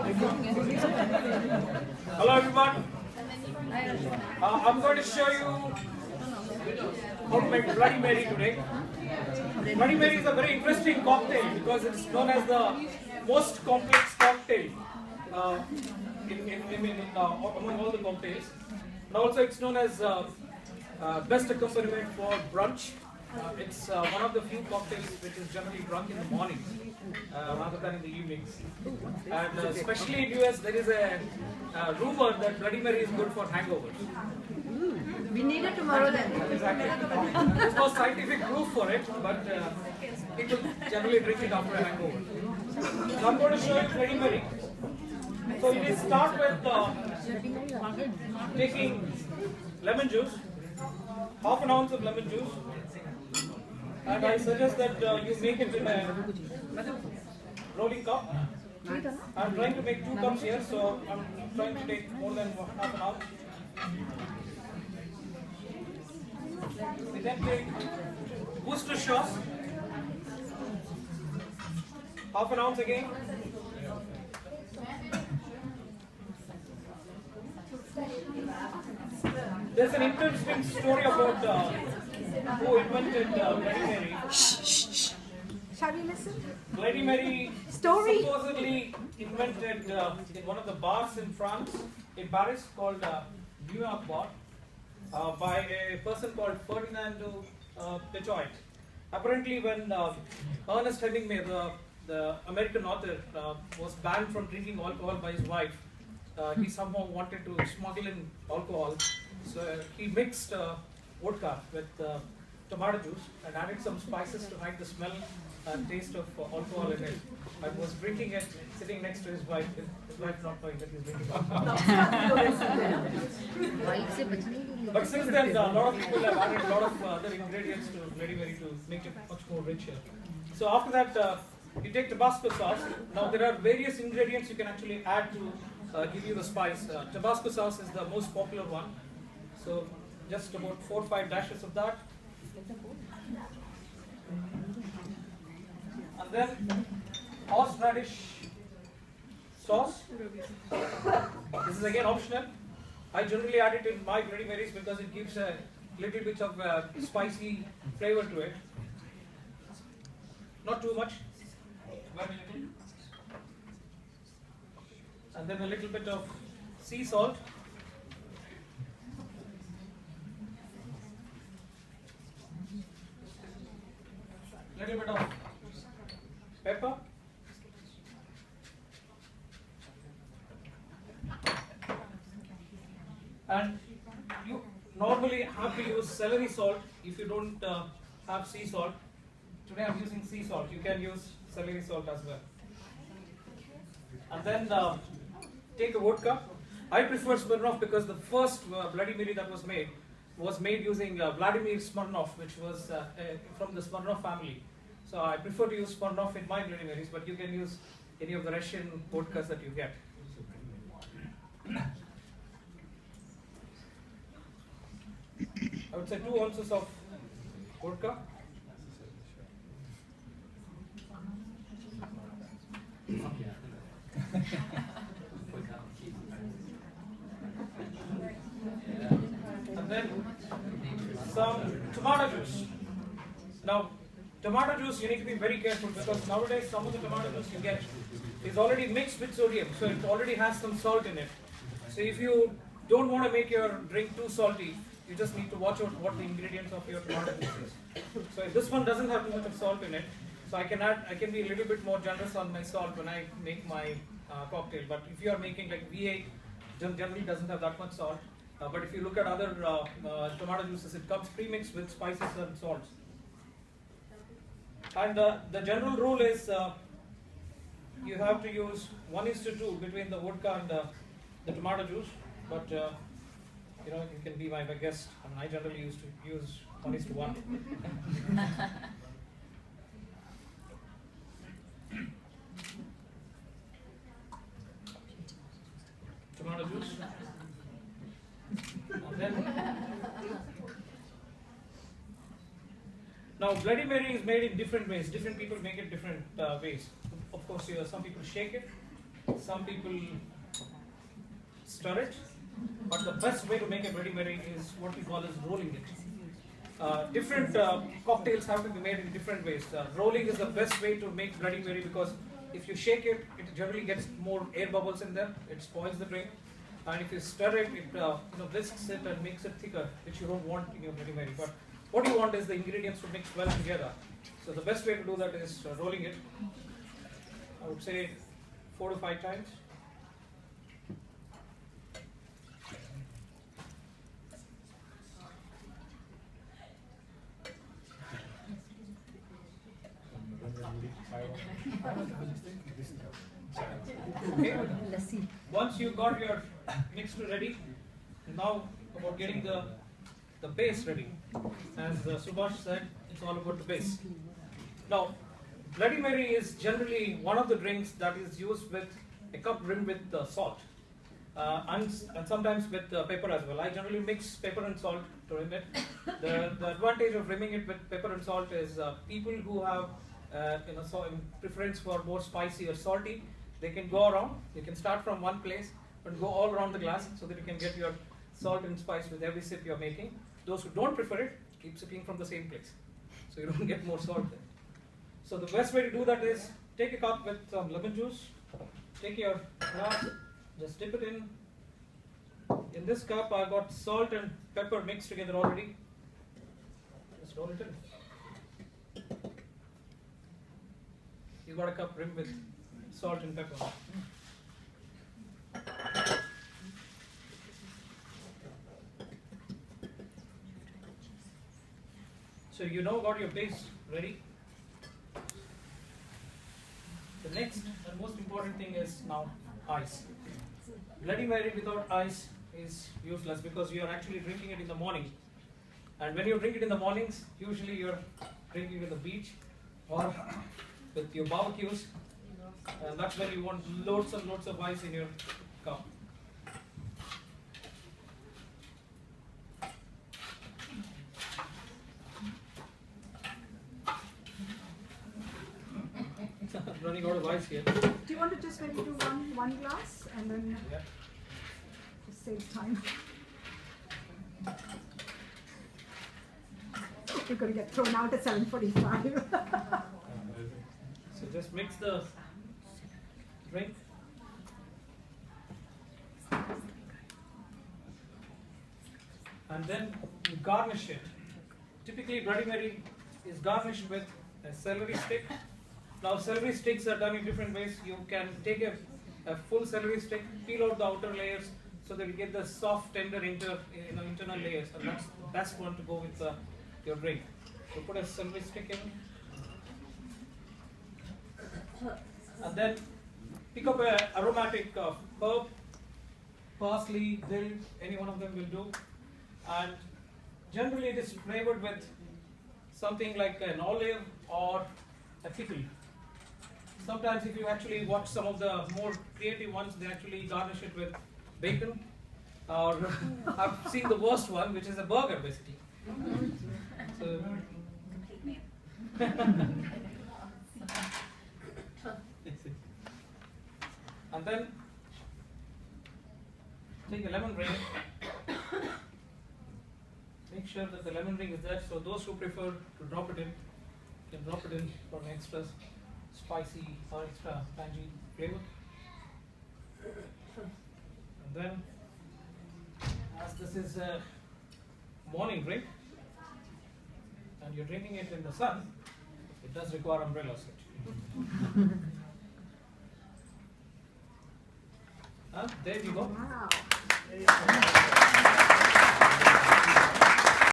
Hello everyone. I'm going to show you how to make Bloody Mary today. Bloody Mary is a very interesting cocktail because it is known as the most complex cocktail among all the cocktails. And also it's known as best accompaniment for brunch. It's one of the few cocktails which is generally drunk in the morning rather than in the evenings. And especially in US, there is a rumor that Bloody Mary is good for hangovers. We need it tomorrow then. Exactly. There's no scientific proof for it, but people generally drink it after a hangover. So I'm going to show you Bloody Mary. So you will start with taking lemon juice, half an ounce of lemon juice. And I suggest that you make it in a rolling cup. I'm trying to make 2 cups here, so I'm trying to take more than half an ounce. We then take Worcestershire, half an ounce again. There's an interesting story about who invented Bloody Mary. Shall we listen? Bloody Mary supposedly invented in one of the bars in France, in Paris, called New York Bar, by a person called Ferdinando Pechoit. Apparently, when Ernest Hemingway, the American author, was banned from drinking alcohol by his wife, he somehow wanted to smuggle in alcohol. So he mixed vodka with tomato juice and added some spices to hide the smell and taste of alcohol in it. And was drinking it, sitting next to his wife not knowing that he's drinking alcohol. But since then, a lot of people have added a lot of other ingredients to Bloody Mary to make it much more richer. So after that, you take Tabasco sauce. Now there are various ingredients you can actually add to give you the spice. Tabasco sauce is the most popular one. So just about 4 or 5 dashes of that. And then horseradish sauce. This is again optional. I generally add it in my Bloody Marys because it gives a little bit of spicy flavor to it. Not too much, very little. And then a little bit of sea salt. Little bit of pepper. And you normally have to use celery salt if you don't have sea salt. Today I'm using sea salt. You can use celery salt as well. And then take a vodka. I prefer Smirnoff because the first Bloody Mary that was made using Vladimir Smirnov, which was from the Smirnov family. So I prefer to use Smirnov in my Bloody Marys, but you can use any of the Russian vodkas that you get. I would say 2 ounces of vodka. And then some tomato juice. Now, tomato juice, you need to be very careful because nowadays some of the tomato juice you get is already mixed with sodium, so it already has some salt in it. So if you don't want to make your drink too salty, you just need to watch out what the ingredients of your tomato juice is. So this one doesn't have too much of salt in it, so I can be a little bit more generous on my salt when I make my cocktail. But if you are making like V8, generally doesn't have that much salt. But if you look at other tomato juices, it comes pre-mixed with spices and salts. And the general rule is you have to use 1:2 between the vodka and the tomato juice. But you can be my guest. I mean, I generally used to use 1:1. Tomato juice. And then now, Bloody Mary is made in different ways. Different people make it different ways. Of course, some people shake it. some people stir it, but the best way to make a Bloody Mary is what we call as rolling it. Different cocktails have to be made in different ways. Rolling is the best way to make Bloody Mary because if you shake it, it generally gets more air bubbles in there. It spoils the drink. And if you stir it, it whisks it and makes it thicker, which you don't want in your Bloody Mary. But what you want is the ingredients to mix well together. So the best way to do that is rolling it. I would say 4 to 5 times. Okay. Once you got your mix ready, now about getting the base ready. As Subhash said, it's all about the base. Now, Bloody Mary is generally one of the drinks that is used with a cup rimmed with salt and sometimes with pepper as well. I generally mix pepper and salt to rim it. The advantage of rimming it with pepper and salt is people who have preference for more spicy or salty, they can go around. You can start from one place but go all around the glass so that you can get your salt and spice with every sip you're making. Those who don't prefer it, keep sipping from the same place so you don't get more salt there. So the best way to do that is take a cup with some lemon juice, take your glass, just dip it in. In this cup I got salt and pepper mixed together already. Just roll it in. You got a cup rimmed with salt and pepper. So you now got your base ready. The next and most important thing is now ice. Bloody Mary without ice is useless because you are actually drinking it in the morning. And when you drink it in the mornings, usually you're drinking at the beach or with your barbecues. And that's when you want loads and loads of ice in your cup. Running out of ice here. Do you want to just maybe do one glass and then just saves time? You're going to get thrown out at 7:45. So just mix the drink. And then you garnish it. Typically Bloody Mary is garnished with a celery stick. Now celery sticks are done in different ways. You can take a full celery stick, peel out the outer layers so that you get the soft, tender internal layers, and that's the best one to go with your drink. So put a celery stick in, and then pick up an aromatic herb, parsley, dill, any one of them will do, and generally it is flavored with something like an olive or a pickle. Sometimes if you actually watch some of the more creative ones, they actually garnish it with bacon. Or I've seen the worst one, which is a burger basically. So, and then take a lemon ring. Make sure that the lemon ring is there. So those who prefer to drop it in, can drop it in for an extra spicy or extra tangy flavor. And then, as this is a morning drink and you're drinking it in the sun, it does require umbrellas. And there you go. Wow.